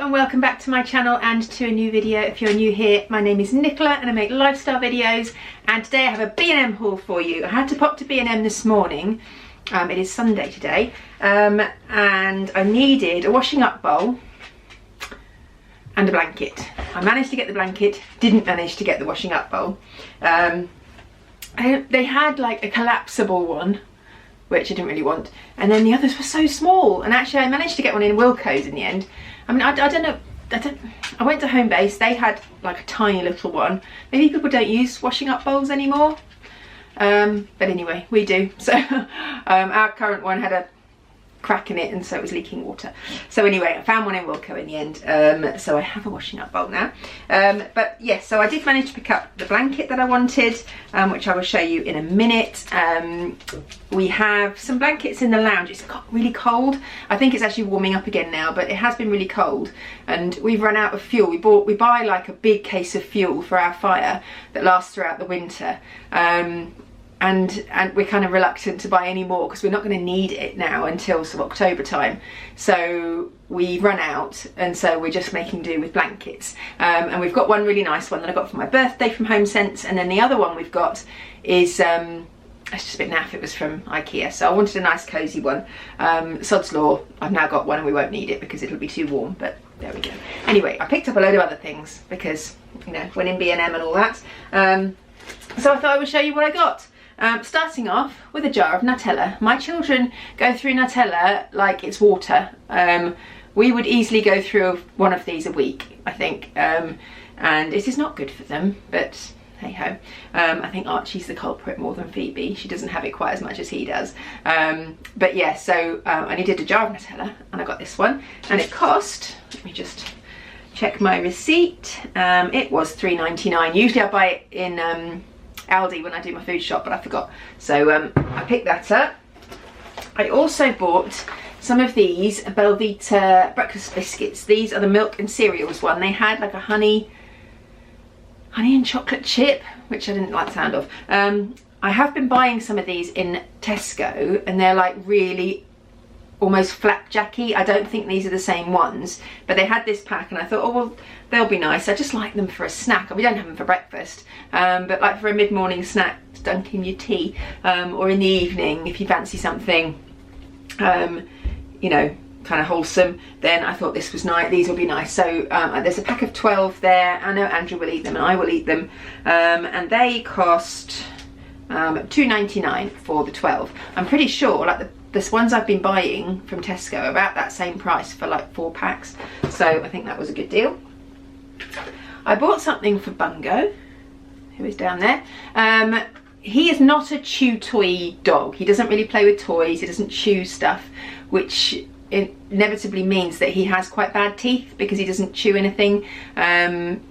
and welcome back to my channel and to a new video. If you're new here, my name is Nicola and I make lifestyle videos, and today I have a B&M haul for you. I had to pop to B&M this morning, it is Sunday today, and I needed a washing up bowl and a blanket. I managed to get the blanket, didn't manage to get the washing up bowl. They had like a collapsible one, which I didn't really want, and then the others were so small, and actually I managed to get one in Wilko's in the end. I mean, I don't know, I went to Homebase, they had like a tiny little one. Maybe people don't use washing up bowls anymore, but anyway, we do. So our current one had a crack in it, and so it was leaking water. So anyway, I found one in Wilko in the end, so I have a washing up bowl now. But yes, so I did manage to pick up the blanket that I wanted, which I will show you in a minute. We have some blankets in the lounge. It's got really cold. I think it's actually warming up again now, but it has been really cold, and we've run out of fuel. We buy like a big case of fuel for our fire that lasts throughout the winter. And we're kind of reluctant to buy any more because we're not going to need it now until sort of October time. So we run out, and so we're just making do with blankets. And we've got one really nice one that I got for my birthday from HomeSense, and then the other one we've got is it's just a bit naff. It was from IKEA, so I wanted a nice cozy one. Sod's law, I've now got one and we won't need it because it'll be too warm, but there we go. Anyway, I picked up a load of other things because, you know, when in B&M and all that. So I thought I would show you what I got. Starting off with a jar of Nutella. My children go through Nutella like it's water. We would easily go through one of these a week, I think, and it is not good for them, but hey ho. I think Archie's the culprit more than Phoebe. She doesn't have it quite as much as he does. But yeah, so I needed a jar of Nutella, and I got this one, and it cost, let me just check my receipt, it was £3.99. Usually I buy it in Aldi when I do my food shop, but I forgot, so I picked that up. I also bought some of these Belvita breakfast biscuits. These are the milk and cereals one. They had like a honey and chocolate chip, which I didn't like the sound of. I have been buying some of these in Tesco, and they're like really almost flapjacky. I don't think these are the same ones, but they had this pack, and I thought, oh well, they'll be nice. I just like them for a snack. We don't have them for breakfast, but like for a mid-morning snack, dunking your tea, or in the evening if you fancy something, you know, kind of wholesome, then I thought this was nice. These will be nice. So there's a pack of 12 there. I know Andrew will eat them and I will eat them, and they cost £2.99 for the 12. I'm pretty sure like the ones I've been buying from Tesco are about that same price for like 4 packs, so I think that was a good deal. I bought something for Bungo, who is down there. He is not a chew toy dog. He doesn't really play with toys, he doesn't chew stuff, which inevitably means that he has quite bad teeth because he doesn't chew anything.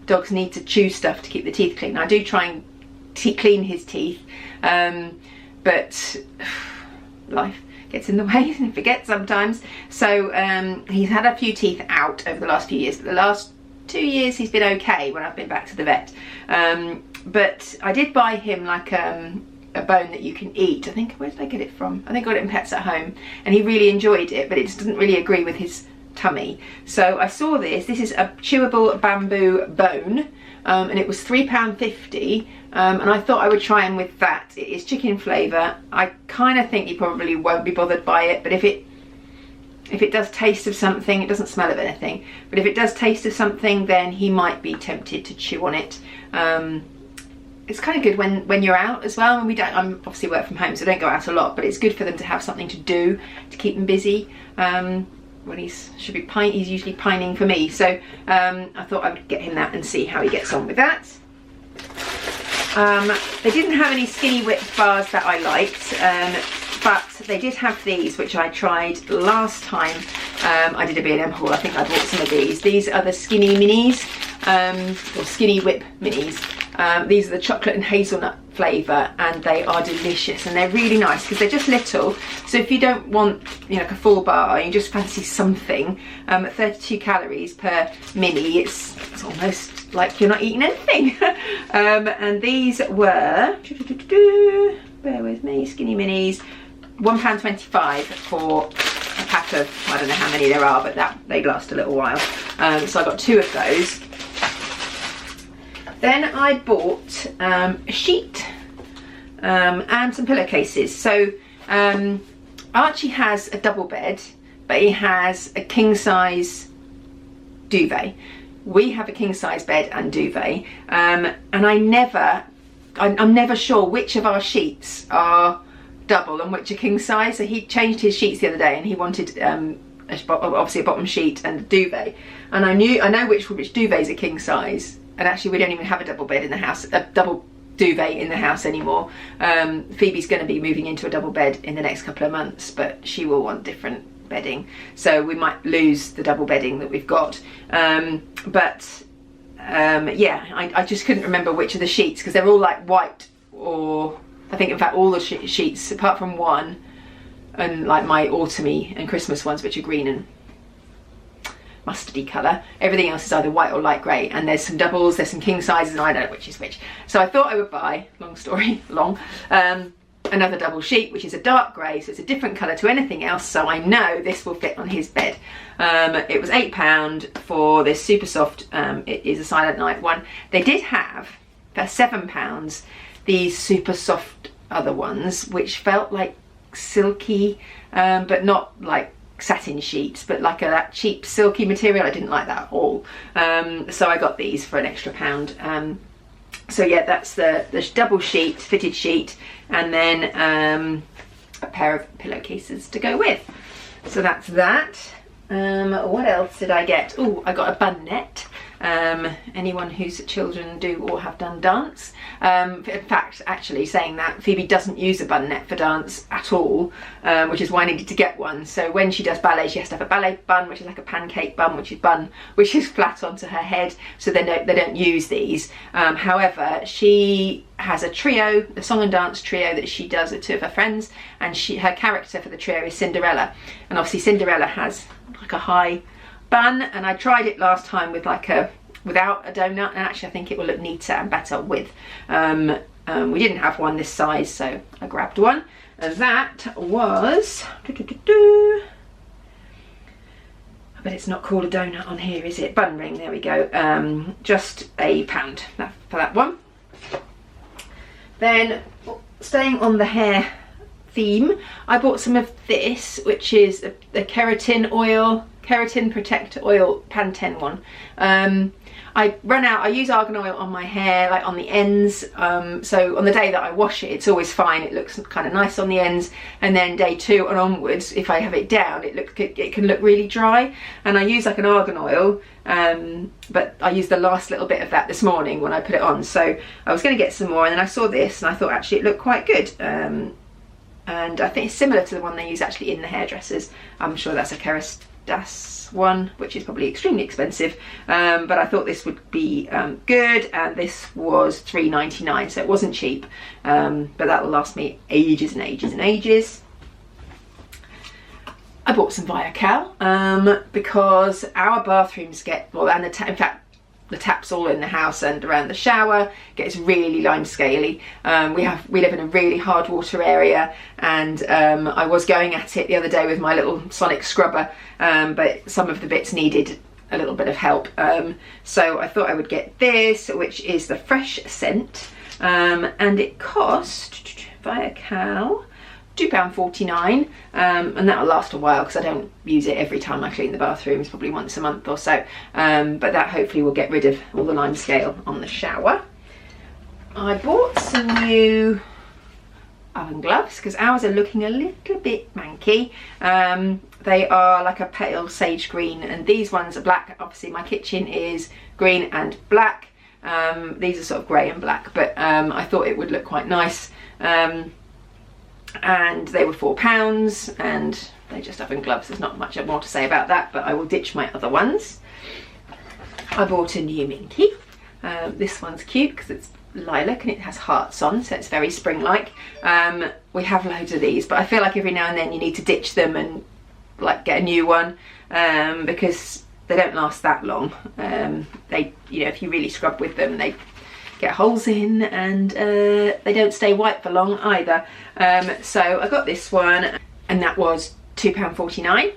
Dogs need to chew stuff to keep the teeth clean. I do try and clean his teeth, but life gets in the way and forget sometimes. So he's had a few teeth out over the last few years, but the last 2 years he's been okay when I've been back to the vet. But I did buy him like a bone that you can eat. I think, where did I get it from? I think I got it in Pets at Home, and he really enjoyed it, but it just doesn't really agree with his tummy. So I saw this is a chewable bamboo bone, and it was £3.50, and I thought I would try him with that. It is chicken flavour. I kind of think he probably won't be bothered by it, but if it does taste of something, it doesn't smell of anything, but if it does taste of something, then he might be tempted to chew on it. It's kind of good when you're out as well. And I'm obviously work from home, so I don't go out a lot, but it's good for them to have something to do to keep them busy. When he's usually pining for me, so I thought I would get him that and see how he gets on with that. They didn't have any Skinny Whip bars that I liked, but they did have these, which I tried last time I did a B&M haul. I think I bought some of these. These are the Skinny Minis, or Skinny Whip Minis. These are the chocolate and hazelnut flavour, and they are delicious, and they're really nice because they're just little. So if you don't want, you know, like a full bar, you just fancy something, at 32 calories per mini, it's almost like you're not eating anything. And these were, bear with me, Skinny Minis, £1.25 for a pack of, I don't know how many there are, but they last a little while. So I got 2 of those. Then I bought a sheet and some pillowcases. So Archie has a double bed, but he has a king size duvet. We have a king size bed and duvet, and I'm never sure which of our sheets are double and which are king size. So he changed his sheets the other day, and he wanted obviously a bottom sheet and a duvet, and I know which duvets are king size. And actually, we don't even have a double bed in the house, a double duvet in the house anymore. Phoebe's going to be moving into a double bed in the next couple of months, but she will want different bedding, so we might lose the double bedding that we've got. Yeah, I just couldn't remember which of the sheets, because they're all like white, or I think in fact all the sheets apart from one, and like my autumny and Christmas ones, which are green and mustardy colour, everything else is either white or light grey, and there's some doubles, there's some king sizes, and I don't know which is which. So I thought I would buy, long story long, another double sheet, which is a dark grey, so it's a different colour to anything else, so I know this will fit on his bed. It was £8 for this super soft, it is a Silent Night one. They did have, for £7, these super soft other ones, which felt like silky, but not like satin sheets, but like that cheap silky material. I didn't like that at all, so I got these for an extra £1. So yeah, that's the double sheet, fitted sheet, and then a pair of pillowcases to go with. So that's that. What else did I get? Oh, I got a bun net. Anyone whose children do or have done dance. In fact, actually saying that, Phoebe doesn't use a bun net for dance at all, which is why I needed to get one. So when she does ballet, she has to have a ballet bun, which is like a pancake bun, which is flat onto her head, so they don't use these. However, she has a trio, a song and dance trio that she does with 2 of her friends, and her character for the trio is Cinderella, and obviously Cinderella has like a high bun, and I tried it last time with without a donut, and actually I think it will look neater and better with. We didn't have one this size, so I grabbed one, and that was but it's not called a donut on here, is it? Bun ring, there we go. Just £1 for that one. Then, staying on the hair theme, I bought some of this, which is the keratin protect oil Pantene one. I run out, I use argan oil on my hair, like on the ends, so on the day that I wash it, it's always fine, it looks kind of nice on the ends, and then day 2 and onwards, if I have it down, it can look really dry, and I use like an argan oil, but I used the last little bit of that this morning when I put it on, so I was going to get some more, and then I saw this, and I thought actually it looked quite good, and I think it's similar to the one they use actually in the hairdressers. I'm sure that's a Kerastase one, which is probably extremely expensive, but I thought this would be good, and this was £3.99, so it wasn't cheap, but that will last me ages and ages and ages. I bought some Viacal because our bathrooms get, well, and in fact the taps all in the house and around the shower gets really lime scaly. We live in a really hard water area, and I was going at it the other day with my little sonic scrubber, but some of the bits needed a little bit of help, so I thought I would get this, which is the Fresh Scent, and it cost Viacal £2.49, and that will last a while because I don't use it every time I clean the bathrooms, probably once a month or so, but that hopefully will get rid of all the lime scale on the shower. I bought some new oven gloves because ours are looking a little bit manky. They are like a pale sage green, and these ones are black. Obviously my kitchen is green and black. These are sort of grey and black, but I thought it would look quite nice. And they were £4, and they're just oven gloves. There's not much more to say about that, but I will ditch my other ones. I bought a new Minky. This one's cute because it's lilac and it has hearts on, so it's very spring-like. We have loads of these, but I feel like every now and then you need to ditch them and like get a new one, because they don't last that long. They, if you really scrub with them, they get holes in, and they don't stay white for long either. So I got this one, and that was £2.49.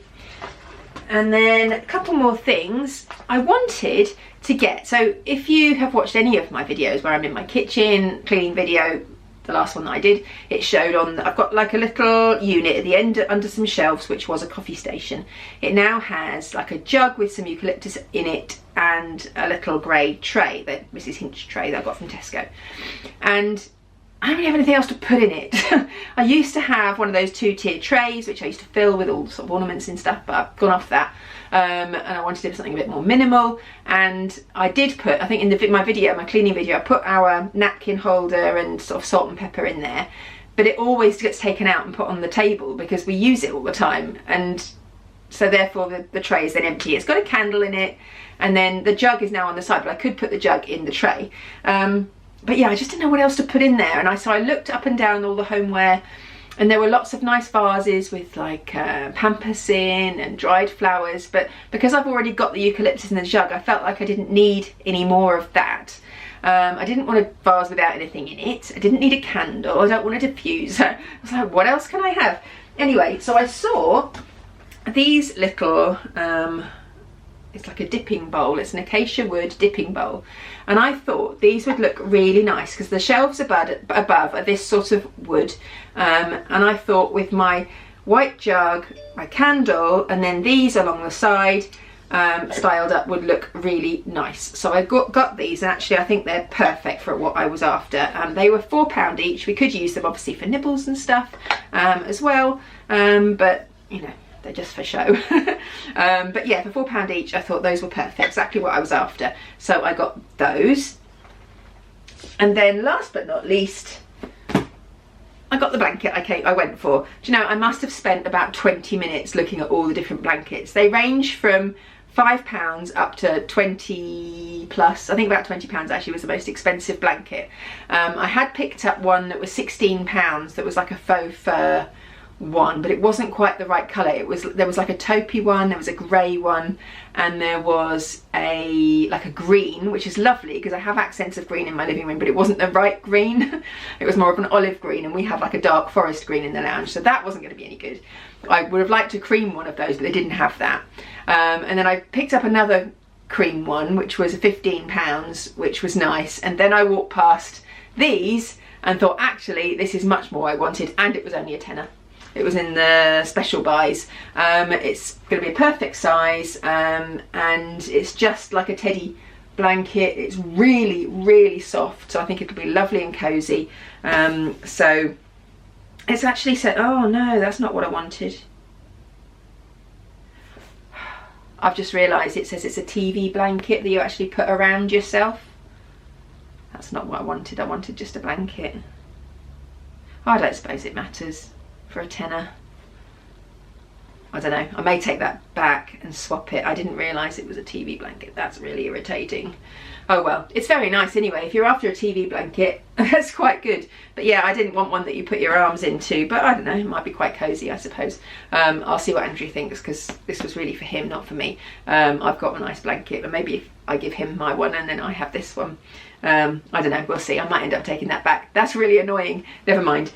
And then a couple more things I wanted to get. So if you have watched any of my videos where I'm in my kitchen cleaning video, the last one that I did, it showed on, I've got like a little unit at the end under some shelves which was a coffee station. It now has like a jug with some eucalyptus in it and a little grey tray, the Mrs. Hinch tray that I got from Tesco. And I don't really have anything else to put in it. I used to have one of those 2-tier trays which I used to fill with all sort of ornaments and stuff, but I've gone off that. And I wanted to do something a bit more minimal, and I did put, I think in my video, my cleaning video, I put our napkin holder and sort of salt and pepper in there, but it always gets taken out and put on the table because we use it all the time, and so therefore the tray is then empty. It's got a candle in it, and then the jug is now on the side, but I could put the jug in the tray. But yeah, I just didn't know what else to put in there, and so I looked up and down all the homeware, and there were lots of nice vases with like pampas in and dried flowers, but because I've already got the eucalyptus in the jug, I felt like I didn't need any more of that. I didn't want a vase without anything in it. I didn't need a candle. I don't want a diffuser. I was like, what else can I have? Anyway, so I saw these little, it's like a dipping bowl. It's an acacia wood dipping bowl. And I thought these would look really nice because the shelves above are this sort of wood. And I thought with my white jug, my candle, and then these along the side, styled up, would look really nice. So I got these, and actually I think they're perfect for what I was after. They were £4 each. We could use them obviously for nibbles and stuff as well, but you know, they're just for show. But yeah, for £4 each, I thought those were perfect, exactly what I was after. So I got those. And then last but not least, I got the blanket I went for. Do you know, I must have spent about 20 minutes looking at all the different blankets. They range from £5 up to 20 plus. I think about £20 actually was the most expensive blanket. I had picked up one that was £16 that was like a faux fur one, but it wasn't quite the right colour. There was like a taupey one, there was a grey one, and there was like a green, which is lovely because I have accents of green in my living room, but it wasn't the right green. It was more of an olive green, and we have like a dark forest green in the lounge, so that wasn't going to be any good. I would have liked to cream one of those, but they didn't have that. And then I picked up another cream one, which was £15, which was nice, and then I walked past these and thought, actually this is much more I wanted, and it was only a tenner. It was in the special buys. It's going to be a perfect size, and it's just like a teddy blanket. It's really, really soft, so I think it'll be lovely and cosy. So it's actually said, oh no, that's not what I wanted. I've just realised it says it's a TV blanket that you actually put around yourself. That's not what I wanted. I wanted just a blanket. I don't suppose it matters for a tenner. I don't know, I may take that back and swap it. I didn't realise it was a TV blanket. That's really irritating. Oh well, it's very nice anyway. If you're after a TV blanket, that's quite good. But yeah, I didn't want one that you put your arms into, but I don't know, it might be quite cosy, I suppose. I'll see what Andrew thinks, because this was really for him, not for me. I've got a nice blanket, but maybe if I give him my one and then I have this one. I don't know, we'll see. I might end up taking that back. That's really annoying. Never mind.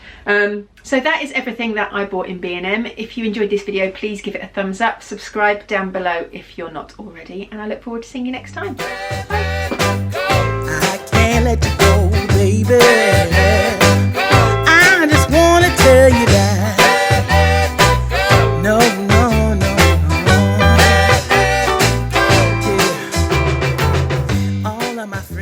So that is everything that I bought in B&M. If you enjoyed this video, please give it a thumbs up. Subscribe down below if you're not already, and I look forward to seeing you next time. Bye. I can't let you go, baby. I just want to tell you that. No, no, no, no. Yeah. All of my friends